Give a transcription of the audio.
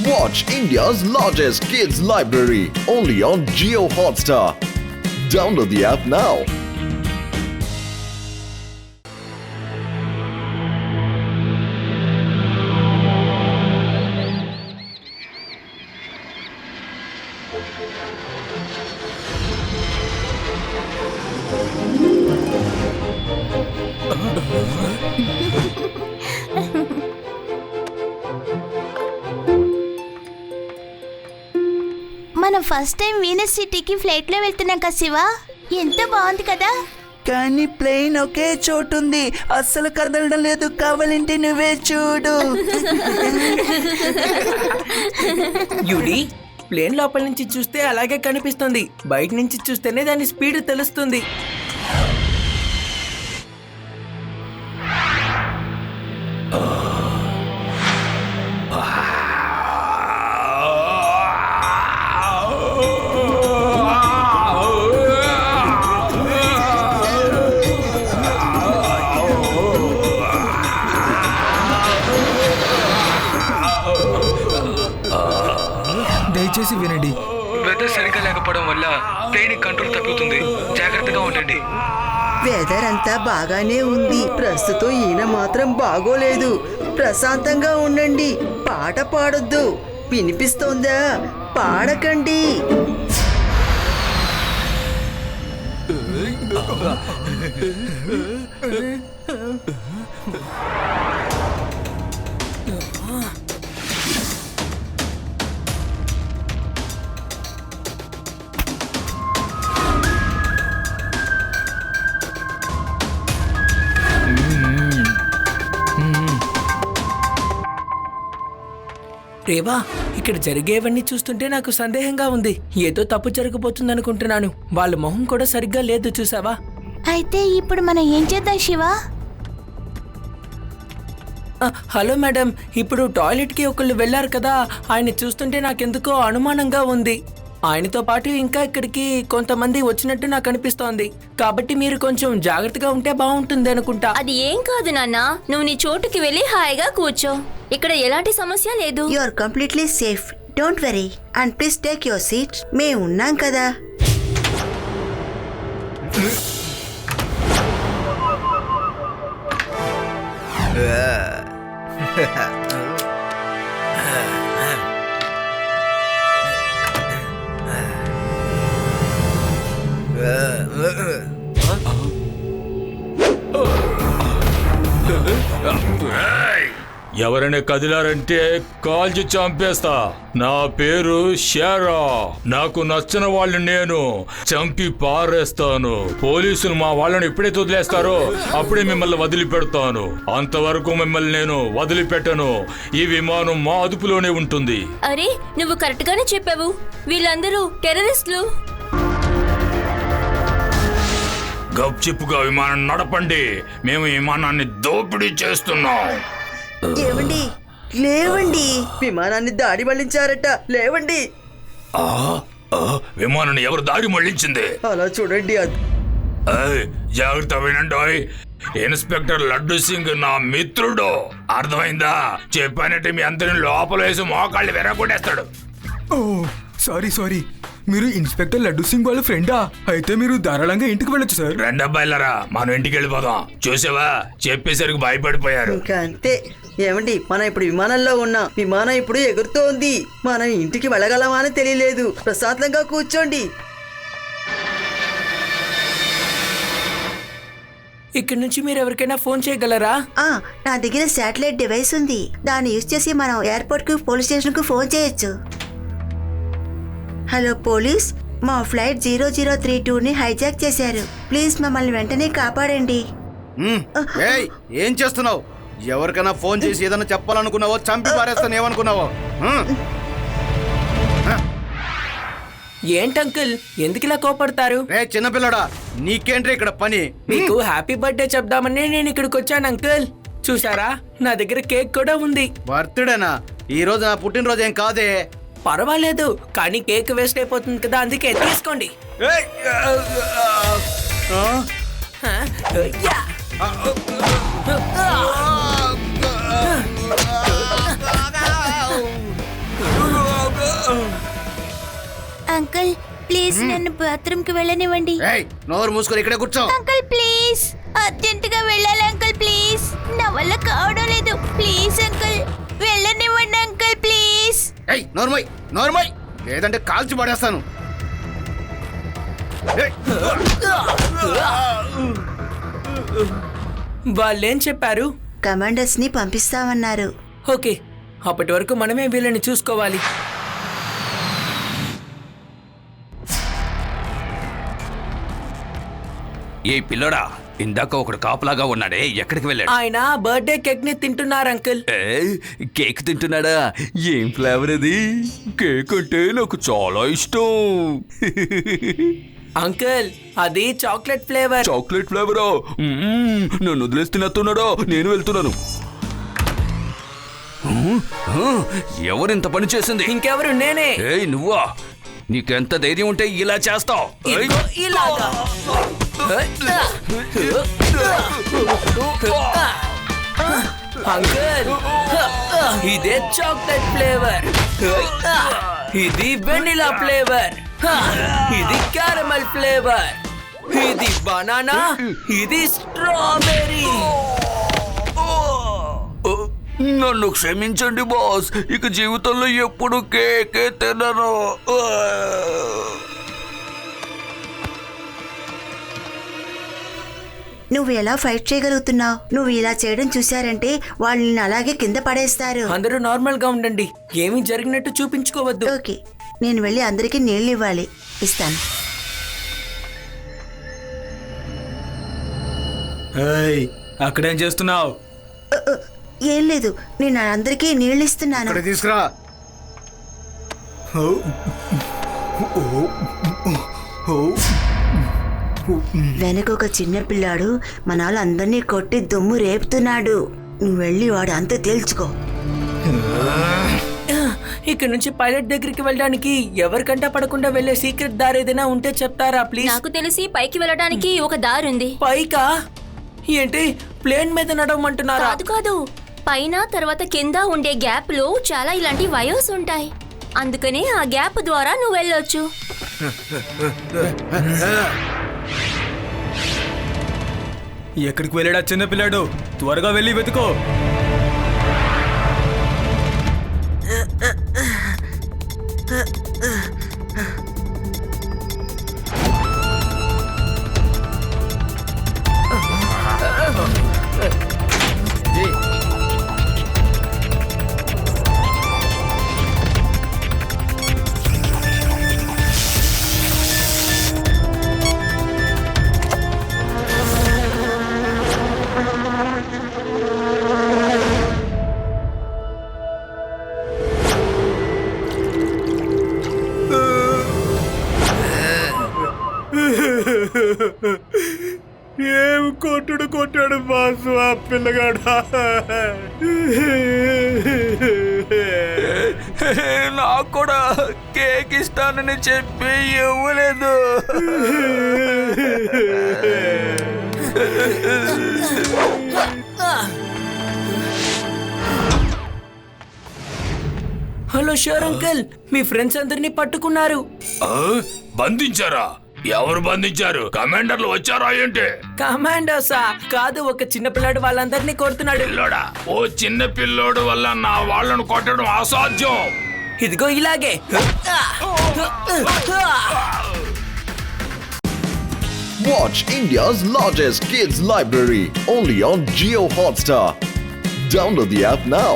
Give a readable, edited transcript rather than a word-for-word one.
Watch India's largest kids library only on Jio Hotstar. Download the app now. మనం first time Venus సిటీకి ఫ్లైట్లో వెళ్తున్నాం కదా శివ, ఎంత బాగుంది కదా. కానీ ప్లేన్ ఒకే చోటు ఉంది, అస్సలు కదలడం లేదు. కావాలంటే నువ్వే చూడు. యూడి, ప్లేన్ లోపల నుంచి చూస్తే అలాగే కనిపిస్తుంది, బయట నుంచి చూస్తేనే దాని స్పీడ్ తెలుస్తుంది. దయచేసి వినండి. వెదర్ సరిగ్గా లేకపోవడం వల్ల ప్లేన్ కంట్రోల్ తగ్గుతుంది, జాగ్రత్తగా ఉండండి. వెదర్ అంతా బాగానే ఉంది, ప్రస్తుతం ఈయన మాత్రం బాగోలేదు. ప్రశాంతంగా ఉండండి, పాట పాడొద్దు. వినిపిస్తోందా? పాడకండి. రేవా, ఇక్కడ జరిగేవన్నీ చూస్తుంటే నాకు సందేహంగా ఉంది. ఏదో తప్పు జరగబోతుంది అనుకుంటున్నాను. వాళ్ళ మొహం కూడా సరిగ్గా లేదు, చూసావా? అయితే ఇప్పుడు మనం ఏం చేద్దాం శివ? హలో మేడం, ఇప్పుడు టాయిలెట్కి ఒకళ్ళు వెళ్ళారు కదా, ఆయన చూస్తుంటే నాకెందుకో అనుమానంగా ఉంది. ఆయనతో పాటు ఇంకా ఇక్కడికి కొంతమంది వచ్చినట్టు నాకు అనిపిస్తోంది. కాబట్టి మీరు కొంచెం జాగ్రత్తగా ఉంటే బాగుంటుంది అనుకుంటా. అది ఏం కాదు నాన్న, నువ్వు నీ చోటుకి వెళ్ళి హాయిగా కూర్చో. ఇక్కడ ఎలాంటి సమస్య లేదు. You are completely safe, don't worry and please take your seat. మేము ఉన్నాం కదా. ఎవరైనా కదిలారంటే కాల్చి చంపేస్తా. నా పేరు షేరా. నాకు నచ్చిన వాళ్ళని నేను చంపి పారేస్తాను. పోలీసులు మా వాళ్ళని ఎప్పుడైతే వదిలేస్తారో అప్పుడే మిమ్మల్ని వదిలిపెడతాను. అంతవరకు మిమ్మల్ని నేను వదిలిపెట్టను. ఈ విమానం మా అదుపులోనే ఉంటుంది. అరే, నువ్వు కరెక్ట్ గానే చెప్పావు. వీళ్ళందరూ టెర్రరిస్టులు. గప్చిప్పుగా విమానం నడపండి. మేము విమానాన్ని దోపిడీ చేస్తున్నాం. ఏవండి, లేవండి. విమానాన్ని దాడి మళ్లించారట. లేవండి. విమానాన్ని ఎవరు దారి మళ్లించింది? అలా చూడండి. జాగ్రత్త వినండి. ఇన్స్పెక్టర్ లడ్డు సింగ్ నా మిత్రుడు, అర్థమైందా? చెప్పానంటే మీ అందరిని లోపల వేసి మోకాళ్ళు విరగొట్టేస్తాడు. ఓ సారీ, మీరు ఇన్స్పెక్టర్ లడ్డు సింగ్ వాళ్ళ ఫ్రెండా? అయితే మీరు ధారాళంగా ఇంటికి వెళ్ళొచ్చు సార్. రెండబ్బాయిలరా, మనం ఇంటికి వెళ్ళిపోదాం. చూసావా, చెప్పేసరికి భయపడిపోయారు. ఇంకా అంతే. ఏమండి, మనం ఇప్పుడు విమానంలో ఉన్నాం. విమానం ఇప్పుడు ఎగురుతోంది. మనం ఇంటికి వెళ్ళగలమా అని తెలియలేదు. ప్రశాంతంగా కూర్చోండి. ఇక్కడ నుంచి మీరు ఎవరికైనా ఫోన్ చేయగలరా? నా దగ్గర శాటిలైట్ డివైస్ ఉంది. దాన్ని యూజ్ చేసి మనం ఎయిర్పోర్ట్ కు, పోలీస్ స్టేషన్ కు ఫోన్ చేయొచ్చు. హలో పోలీస్, మా ఫ్లైట్ 0032ని హైజాక్ చేశారు. ప్లీజ్ మమ్మల్ని వెంటనే కాపాడండి. ఏం చేస్తున్నావు? ఎవరికైనా ఫోన్ చేసి ఏదైనా చెప్పాలనుకున్నావో చంపి పారేస్తాను ఏమనుకున్నావో? ఏంటంకుల్, ఎందుకు ఇలా కోపడతారు? చిన్నపిల్లడా, నీకేంట్రీ ఇక్కడ పని? మీకు హ్యాపీ బర్త్డే చెప్దామని నేను ఇక్కడికి వచ్చాను అంకుల్. చూసారా, నా దగ్గర కేక్ కూడా ఉంది. బర్త్డేనా? ఈ రోజు నా పుట్టినరోజు ఏం కాదే. పర్వాలేదు, కానీ కేక్ వేస్ట్ అయిపోతుంది కదా, అందుకే తీసుకోండి. అంకుల్ ప్లీజ్ నన్ను బాత్రూమ్ కి వెళ్ళనివ్వండి. ఏయ్ నోరు మూసుకొని ఇక్కడే కూర్చో. అంకుల్ ప్లీజ్ అర్జెంట్ గా వెళ్ళాలి అంకుల్ ప్లీజ్. నా వల్ల కావడం లేదు. ప్లీజ్ అంకుల్ వెళ్ళనివ్వండి అంకుల్ ప్లీజ్. ఏయ్ నోర్మై లేదంటే కాల్చి పడేస్తాను. ఏయ్, వాళ్ళేం చెప్పారు? కమాండర్స్ ని పంపిస్తామన్నారు. ఓకే, అప్పటి వరకు మనమే వీళ్ళని చూసుకోవాలి. ఏ పిల్లడా, ఇందాక ఒకడు కాపలాగా ఉన్నాడే, ఎక్కడికి వెళ్ళాడు? ఆయన బర్త్డే కేక్ ని తింటున్నారు అంకుల్. కేక్ తింటున్నాడా? ఏం ఫ్లేవర్ అది? కేక్ అంటే నాకు చాలా ఇష్టం. అంకుల్ అది చాక్లెట్ ఫ్లేవర్. చాక్లెట్ ఫ్లేవరా? నన్ను వదిలేసి తినేస్తున్నాడా? నేను వెళ్తున్నాను. ఎవరింత పని చేసింది? ఇంకెవరు? నేనే. ఏయ్ నువ్వా? నీకెంత ధైర్యం ఉంటే ఇలా చేస్తావు? ఇదిగో ఇలాగా. అంకుల్ ఇదే చాక్లెట్ ఫ్లేవర్, ఇది వెనిలా ఫ్లేవర్, ఇది క్యారమల్ ఫ్లేవర్, ఇది బనానా, ఇది స్ట్రాబెర్రీ. నన్ను క్షమించండి బాస్, ఇక జీవితంలో ఎప్పుడు కేకే తినను. నువ్వు ఎలా ఫైట్ చేయగలుగుతున్నావు? నువ్వు ఇలా చేయడం చూశారంటే వాళ్ళని అలాగే కింద పడేస్తారు. అందరూ నార్మల్ గా ఉండండి, ఏమీ జరిగినట్టు చూపించుకోవద్దు. ఓకే, నేను వెళ్ళి అందరికీ నీళ్ళు ఇవ్వాలి. ఇస్తాను. అక్కడేం చేస్తున్నావు? ఏం లేదు, నేను అందరికీ నీళ్ళు ఇస్తున్నాను. ఇక్కడ తీసుకురా. వెనక ఒక చిన్న పిల్లాడు మన వాళ్ళందరినీ కొట్టి దుమ్ము రేపుతున్నాడు. నువ్వు వెళ్ళి వాడు అంతా తేల్చుకో. ఇక్కడ నుంచి పైలట్ దగ్గరికి వెళ్ళడానికి ఎవరికంటా పడకుండా వెళ్లే సీక్రెట్ దారి ఏదైనా ఉంటే చెప్తారా ప్లీజ్? నాకు తెలిసి పైకి వెళ్ళడానికి ఒక దారి ఉంది. పైకా? ఏంటి ప్లేన్ మీద నడవమంటున్నారా? కాదు కాదు, పైన తర్వాత కింద ఉండే గ్యాప్ లో చాలా ఇలాంటి వైర్స్ ఉంటాయి. అందుకని ఆ గ్యాప్ ద్వారా నువ్వు వెళ్ళొచ్చు. ఎక్కడికి వెళ్ళాడా చిన్న పిల్లాడు? త్వరగా వెళ్ళి వెతుకో. ఏం కొట్టాడు బాసు ఆ పిల్లగాడు. నాకు కూడా కేక్ ఇస్తానని చెప్పి ఇవ్వలేదు. హలో షూర్ అంకుల్, మీ ఫ్రెండ్స్ అందరినీ పట్టుకున్నారు. బంధించారా? ఎవరు బంధించారు? కమాండర్లు వచ్చారా ఏంటి? కమాండోసా? కాదు, ఒక చిన్న పిల్లాడు వాళ్ళందరినీ కొడుతున్నాడు. పిల్లోడా? ఓ చిన్న పిల్లోడు వల్ల నా వాళ్ళను కొట్టడం అసాధ్యం. ఇదిగో ఇలాగే. Watch India's largest kids library only on Jio Hotstar. Download the app now.